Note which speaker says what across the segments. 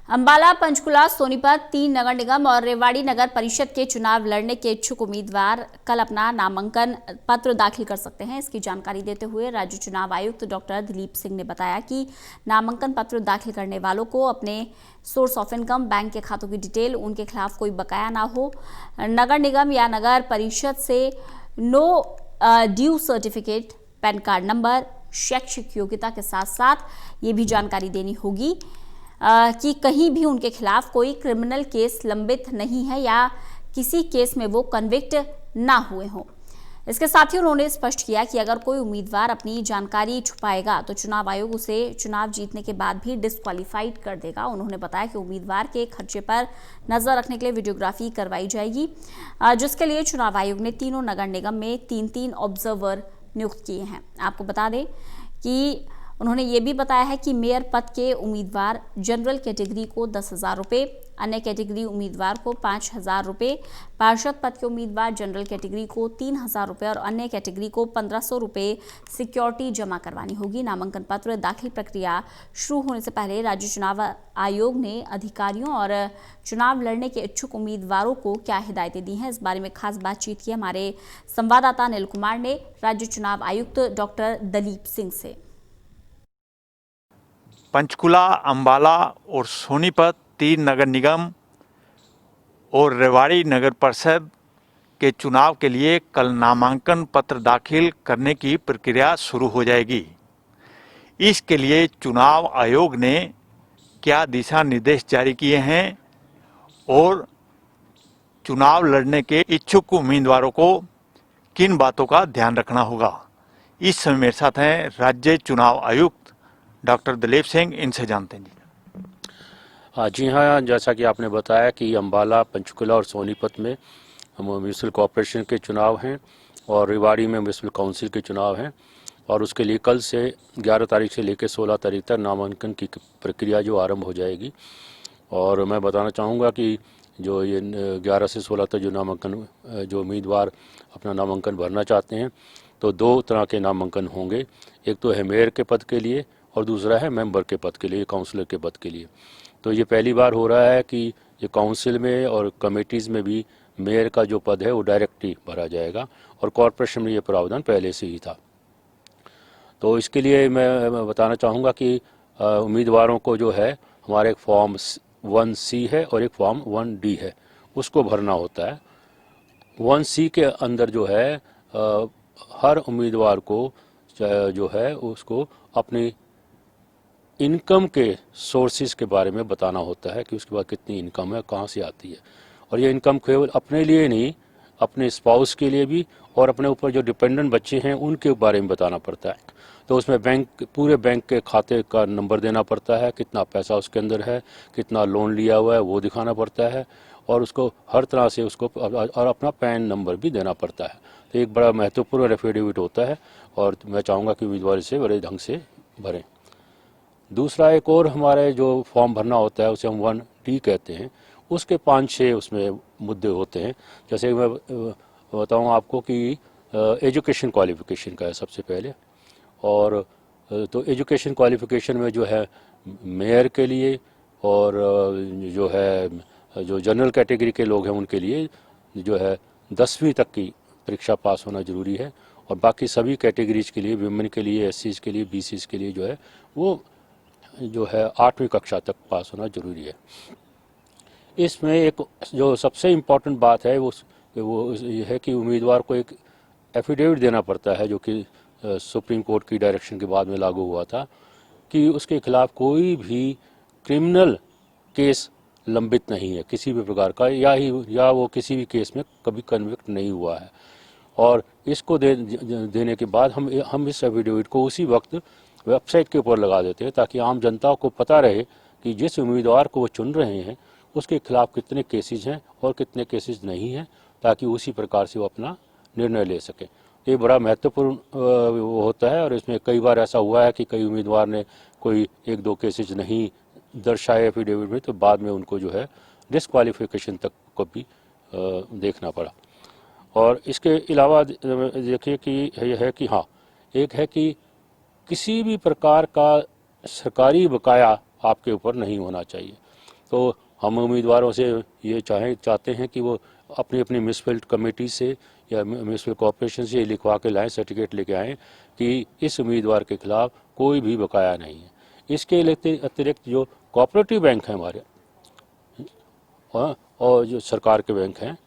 Speaker 1: अंबाला, पंचकुला, सोनीपत, 3 नगर निगम और रेवाड़ी नगर परिषद के चुनाव लड़ने के इच्छुक उम्मीदवार कल अपना नामांकन पत्र दाखिल कर सकते हैं। इसकी जानकारी देते हुए राज्य चुनाव आयुक्त डॉक्टर दिलीप सिंह ने बताया कि नामांकन पत्र दाखिल करने वालों को अपने सोर्स ऑफ इनकम, बैंक के खातों की डिटेल, उनके खिलाफ कोई बकाया ना हो, नगर निगम या नगर परिषद से no due certificate, PAN card number, शैक्षिक योग्यता के साथ साथ ये भी जानकारी देनी होगी कि कहीं भी उनके खिलाफ कोई क्रिमिनल केस लंबित नहीं है या किसी केस में वो कन्विक्ट ना हुए हों। इसके साथ ही उन्होंने स्पष्ट किया कि अगर कोई उम्मीदवार अपनी जानकारी छुपाएगा तो चुनाव आयोग उसे चुनाव जीतने के बाद भी डिस्क्वालीफाइड कर देगा। उन्होंने बताया कि उम्मीदवार के खर्चे पर नजर रखने के लिए वीडियोग्राफी करवाई जाएगी, जिसके लिए चुनाव आयोग ने तीनों नगर निगम में 3-3 ऑब्जर्वर नियुक्त किए हैं। आपको बता दें कि उन्होंने ये भी बताया है कि मेयर पद के उम्मीदवार जनरल कैटेगरी को 10,000 रुपये, अन्य कैटेगरी उम्मीदवार को 5,000 रुपये, पार्षद पद के उम्मीदवार जनरल कैटेगरी को 3,000 रुपये और अन्य कैटेगरी को 1,500 रुपये सिक्योरिटी जमा करवानी होगी। नामांकन पत्र दाखिल प्रक्रिया शुरू होने से पहले राज्य चुनाव आयोग ने अधिकारियों और चुनाव लड़ने के इच्छुक उम्मीदवारों को क्या हिदायतें दी हैं, इस बारे में खास बातचीत की हमारे संवाददाता अनिल कुमार ने राज्य चुनाव आयुक्त डॉक्टर दिलीप सिंह से।
Speaker 2: पंचकुला, अंबाला और सोनीपत 3 नगर निगम और रेवाड़ी नगर परिषद के चुनाव के लिए कल नामांकन पत्र दाखिल करने की प्रक्रिया शुरू हो जाएगी। इसके लिए चुनाव आयोग ने क्या दिशा निर्देश जारी किए हैं और चुनाव लड़ने के इच्छुक उम्मीदवारों को किन बातों का ध्यान रखना होगा, इस समय मेरे साथ हैं राज्य चुनाव आयुक्त डॉक्टर दिलीप सिंह। इनसे जानते हैं।
Speaker 3: जी हाँ, जैसा कि आपने बताया कि अंबाला, पंचकुला और सोनीपत में म्यूनिसिपल कॉरपोरेशन के चुनाव हैं और रेवाड़ी में म्यूनिसिपल काउंसिल के चुनाव हैं और उसके लिए कल से 11 तारीख से लेकर 16 तारीख तक नामांकन की प्रक्रिया जो आरंभ हो जाएगी। और मैं बताना चाहूँगा कि जो ये 11 से 16 तक जो नामांकन जो उम्मीदवार अपना नामांकन भरना चाहते हैं तो 2 तरह के नामांकन होंगे। एक तो है मेयर के पद के लिए और दूसरा है मेंबर के पद के लिए, काउंसलर के पद के लिए। तो ये पहली बार हो रहा है कि ये काउंसिल में और कमेटीज़ में भी मेयर का जो पद है वो डायरेक्ट ही भरा जाएगा और कॉरपोरेशन में ये प्रावधान पहले से ही था। तो इसके लिए मैं बताना चाहूँगा कि उम्मीदवारों को जो है हमारे एक फॉर्म 1C है और एक फॉर्म 1D है, उसको भरना होता है। 1C के अंदर जो है हर उम्मीदवार को जो है उसको अपनी इनकम के सोर्सेज के बारे में बताना होता है कि उसके बाद कितनी इनकम है, कहाँ से आती है। और ये इनकम केवल अपने लिए नहीं, अपने स्पाउस के लिए भी और अपने ऊपर जो डिपेंडेंट बच्चे हैं उनके बारे में बताना पड़ता है। तो उसमें पूरे बैंक के खाते का नंबर देना पड़ता है, कितना पैसा उसके अंदर है, कितना लोन लिया हुआ है वो दिखाना पड़ता है और उसको हर तरह से उसको और अपना पैन नंबर भी देना पड़ता है। तो एक बड़ा महत्वपूर्ण एफिडेविट होता है और मैं चाहूँगा कि उम्मीदवार इसे बड़े ढंग से भरें। दूसरा एक और हमारे जो फॉर्म भरना होता है उसे हम 1D कहते हैं, उसके 5-6 उसमें मुद्दे होते हैं। जैसे मैं बताऊँ आपको कि एजुकेशन क्वालिफिकेशन का है सबसे पहले। और तो एजुकेशन क्वालिफिकेशन में जो है मेयर के लिए और जो है जो जनरल कैटेगरी के लोग हैं उनके लिए जो है 10वीं तक की परीक्षा पास होना ज़रूरी है और बाकी सभी कैटेगरीज के लिए, विमेन के लिए, SCs के लिए, BCs के लिए जो है वो जो है 8वीं कक्षा तक पास होना जरूरी है। इसमें एक जो सबसे इम्पोर्टेंट बात है वो ये है कि उम्मीदवार को एक एफिडेविट देना पड़ता है जो कि सुप्रीम कोर्ट की डायरेक्शन के बाद में लागू हुआ था कि उसके खिलाफ कोई भी क्रिमिनल केस लंबित नहीं है किसी भी प्रकार का, या वो किसी भी केस में कभी कन्विक्ट नहीं हुआ है। और इसको देने के बाद हम इस एफिडेविट को उसी वक्त वेबसाइट के ऊपर लगा देते हैं ताकि आम जनता को पता रहे कि जिस उम्मीदवार को वो चुन रहे हैं उसके खिलाफ कितने केसेस हैं और कितने केसेस नहीं हैं, ताकि उसी प्रकार से वो अपना निर्णय ले सके। ये बड़ा महत्वपूर्ण होता है और इसमें कई बार ऐसा हुआ है कि कई उम्मीदवार ने कोई 1-2 केसेज नहीं दर्शाए एफिडेविट में तो बाद में उनको जो है डिस्क्वालिफिकेशन तक को भी देखना पड़ा। और इसके अलावा देखिए कि यह है कि हाँ, एक है कि किसी भी प्रकार का सरकारी बकाया आपके ऊपर नहीं होना चाहिए। तो हम उम्मीदवारों से ये चाहते हैं कि वो अपनी अपनी म्यूनसिपल कमेटी से या म्यूनसिपल कॉर्पोरेशन से लिखवा के लाएं, सर्टिफिकेट लेके आएँ कि इस उम्मीदवार के खिलाफ कोई भी बकाया नहीं है। इसके अतिरिक्त जो कोऑपरेटिव बैंक हैं हमारे और जो सरकार के बैंक हैं,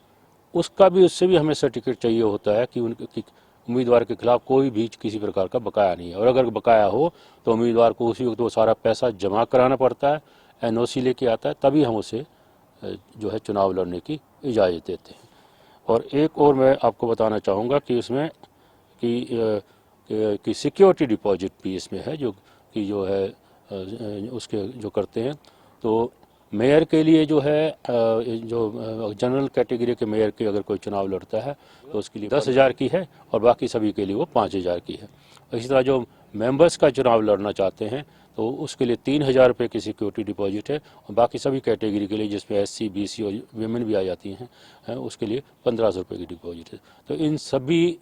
Speaker 3: उससे भी हमें सर्टिफिकेट चाहिए होता है कि उनके उम्मीदवार के खिलाफ कोई भी किसी प्रकार का बकाया नहीं है। और अगर बकाया हो तो उम्मीदवार को उसी वक्त वो सारा पैसा जमा कराना पड़ता है, एनओसी लेके आता है, तभी हम उसे जो है चुनाव लड़ने की इजाज़त देते हैं। और एक और मैं आपको बताना चाहूँगा कि इसमें कि सिक्योरिटी डिपॉजिट भी इसमें है, जो है उसके जो करते हैं। तो मेयर के लिए जो है जो जनरल कैटेगरी के मेयर के अगर कोई चुनाव लड़ता है तो उसके लिए 10,000 की है और बाकी सभी के लिए वो 5,000 की है। इसी तरह जो मेंबर्स का चुनाव लड़ना चाहते हैं तो उसके लिए 3,000 रुपये की सिक्योरिटी डिपॉजिट है और बाकी सभी कैटेगरी के लिए, जिसमें SC, BC और वीमेन भी आ जाती हैं, उसके लिए 1,500 रुपये की डिपॉजिट है। तो इन सभी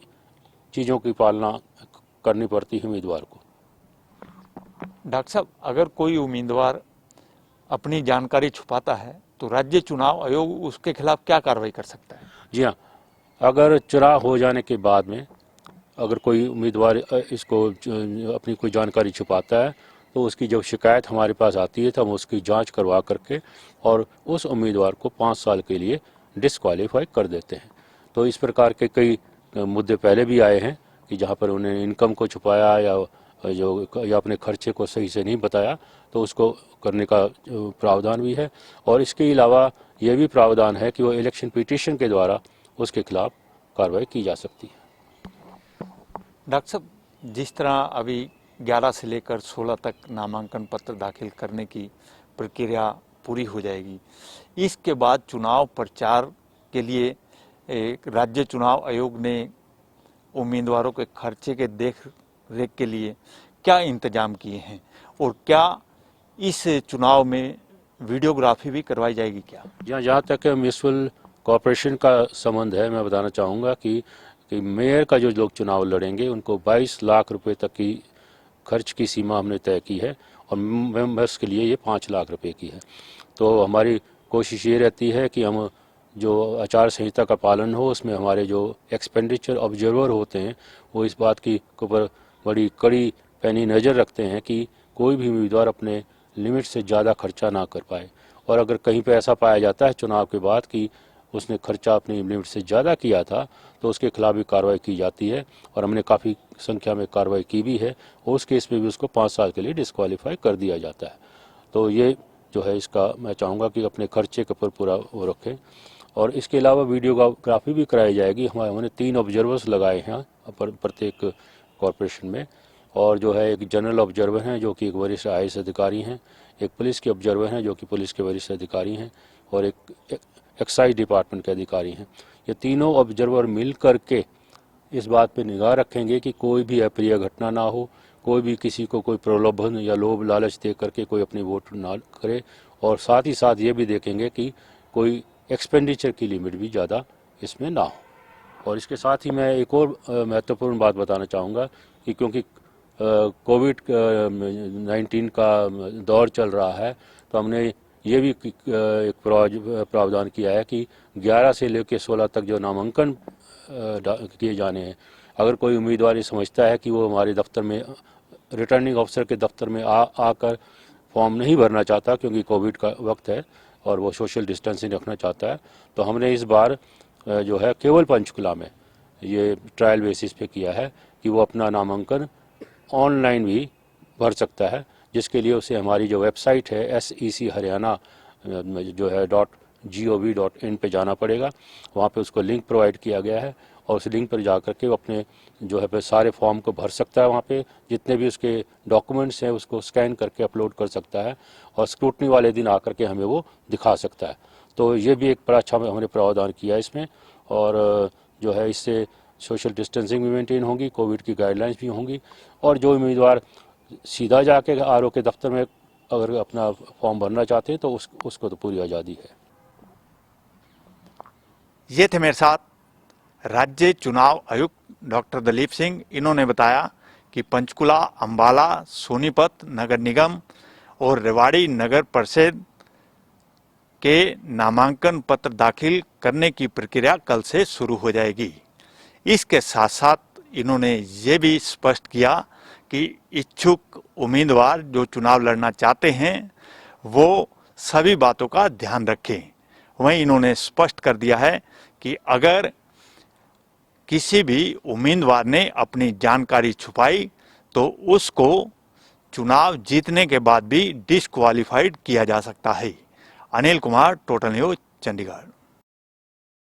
Speaker 3: चीज़ों की पालना करनी पड़ती है उम्मीदवार को।
Speaker 2: डॉक्टर साहब, अगर कोई उम्मीदवार अपनी जानकारी छुपाता है तो राज्य चुनाव आयोग उसके खिलाफ क्या कार्रवाई कर सकता है?
Speaker 3: जी हाँ, अगर चुनाव हो जाने के बाद में अगर कोई उम्मीदवार इसको अपनी कोई जानकारी छुपाता है तो उसकी जब शिकायत हमारे पास आती है तो हम उसकी जांच करवा करके और उस उम्मीदवार को 5 साल के लिए डिस्क्वालीफाई कर देते हैं। तो इस प्रकार के कई मुद्दे पहले भी आए हैं कि जहाँ पर उन्हें इनकम को छुपाया या अपने खर्चे को सही से नहीं बताया, तो उसको करने का प्रावधान भी है। और इसके अलावा यह भी प्रावधान है कि वो इलेक्शन पिटीशन के द्वारा उसके खिलाफ कार्रवाई की जा सकती है।
Speaker 2: डॉक्टर साहब, जिस तरह अभी 11 से लेकर 16 तक नामांकन पत्र दाखिल करने की प्रक्रिया पूरी हो जाएगी, इसके बाद चुनाव प्रचार के लिए राज्य चुनाव आयोग ने उम्मीदवारों के खर्चे के देख रेख के लिए क्या इंतजाम किए हैं और क्या इस चुनाव में वीडियोग्राफी भी करवाई जाएगी क्या?
Speaker 3: जहाँ तक म्यूनसिपल कॉर्पोरेशन का संबंध है, मैं बताना चाहूँगा कि मेयर का जो लोग चुनाव लड़ेंगे उनको 22 लाख रुपए तक की खर्च की सीमा हमने तय की है और मेंबर्स के लिए ये 5 लाख रुपए की है। तो हमारी कोशिश ये रहती है कि हम जो आचार संहिता का पालन हो, उसमें हमारे जो एक्सपेंडिचर ऑब्जर्वर होते हैं वो इस बात की ऊपर बड़ी कड़ी पैनी नज़र रखते हैं कि कोई भी उम्मीदवार अपने लिमिट से ज़्यादा खर्चा ना कर पाए। और अगर कहीं पे ऐसा पाया जाता है चुनाव के बाद कि उसने खर्चा अपनी लिमिट से ज़्यादा किया था तो उसके खिलाफ भी कार्रवाई की जाती है और हमने काफ़ी संख्या में कार्रवाई की भी है और उस केस में भी उसको 5 साल के लिए डिस्क्वालीफाई कर दिया जाता है। तो ये जो है इसका मैं चाहूँगा कि अपने खर्चे के ऊपर पूरा वो रखें। और इसके अलावा वीडियोग्राफी भी कराई जाएगी। हमने 3 ऑब्जर्वर्स लगाए हैं प्रत्येक कॉरपोरेशन में, और जो है एक जनरल ऑब्जर्वर हैं जो कि एक वरिष्ठ IAS अधिकारी हैं, एक पुलिस के ऑब्जर्वर हैं जो कि पुलिस के वरिष्ठ अधिकारी हैं और एक एक्साइज डिपार्टमेंट के अधिकारी हैं। ये तीनों ऑब्जर्वर मिल करके इस बात पे निगाह रखेंगे कि कोई भी अप्रिय घटना ना हो, कोई भी किसी को कोई प्रलोभन या लोभ लालच दे करके कोई अपनी वोट ना करे, और साथ ही साथ ये भी देखेंगे कि कोई एक्सपेंडिचर की लिमिट भी ज़्यादा इसमें ना हो। और इसके साथ ही मैं एक और महत्वपूर्ण बात बताना चाहूँगा कि क्योंकि कोविड-19 का दौर चल रहा है तो हमने ये भी एक प्रावधान किया है कि 11 से लेकर 16 तक जो नामांकन किए जाने हैं, अगर कोई उम्मीदवार ये समझता है कि वो हमारे दफ्तर में रिटर्निंग ऑफिसर के दफ्तर में आकर फॉर्म नहीं भरना चाहता क्योंकि कोविड का वक्त है और वो सोशल डिस्टेंसिंग रखना चाहता है, तो हमने इस बार जो है केवल पंचकुला में ये ट्रायल बेसिस पे किया है कि वो अपना नामांकन ऑनलाइन भी भर सकता है, जिसके लिए उसे हमारी जो वेबसाइट है SEC हरियाणा जो है .gov.in पे जाना पड़ेगा। वहाँ पे उसको लिंक प्रोवाइड किया गया है और उस लिंक पर जा करके वो अपने जो है सारे फॉर्म को भर सकता है। वहाँ पे जितने भी उसके डॉक्यूमेंट्स हैं उसको स्कैन करके अपलोड कर सकता है और स्क्रूटनी वाले दिन आकर के हमें वो दिखा सकता है। तो ये भी एक बड़ा अच्छा हमने प्रावधान किया इसमें, और जो है इससे सोशल डिस्टेंसिंग भी मेंटेन होगी, कोविड की गाइडलाइंस भी होंगी, और जो उम्मीदवार सीधा जाके RO के दफ्तर में अगर अपना फॉर्म भरना चाहते हैं तो उसको तो पूरी आज़ादी है।
Speaker 2: ये थे मेरे साथ राज्य चुनाव आयुक्त डॉक्टर दलीप सिंह। इन्होंने बताया कि पंचकुला, अंबाला, सोनीपत नगर निगम और रेवाड़ी नगर परिषद के नामांकन पत्र दाखिल करने की प्रक्रिया कल से शुरू हो जाएगी। इसके साथ साथ इन्होंने ये भी स्पष्ट किया कि इच्छुक उम्मीदवार जो चुनाव लड़ना चाहते हैं वो सभी बातों का ध्यान रखें। वहीं इन्होंने स्पष्ट कर दिया है कि अगर किसी भी उम्मीदवार ने अपनी जानकारी छुपाई तो उसको चुनाव जीतने के बाद भी डिस्क्वालीफाइड किया जा सकता है। Anil Kumar, total news, Chandigarh.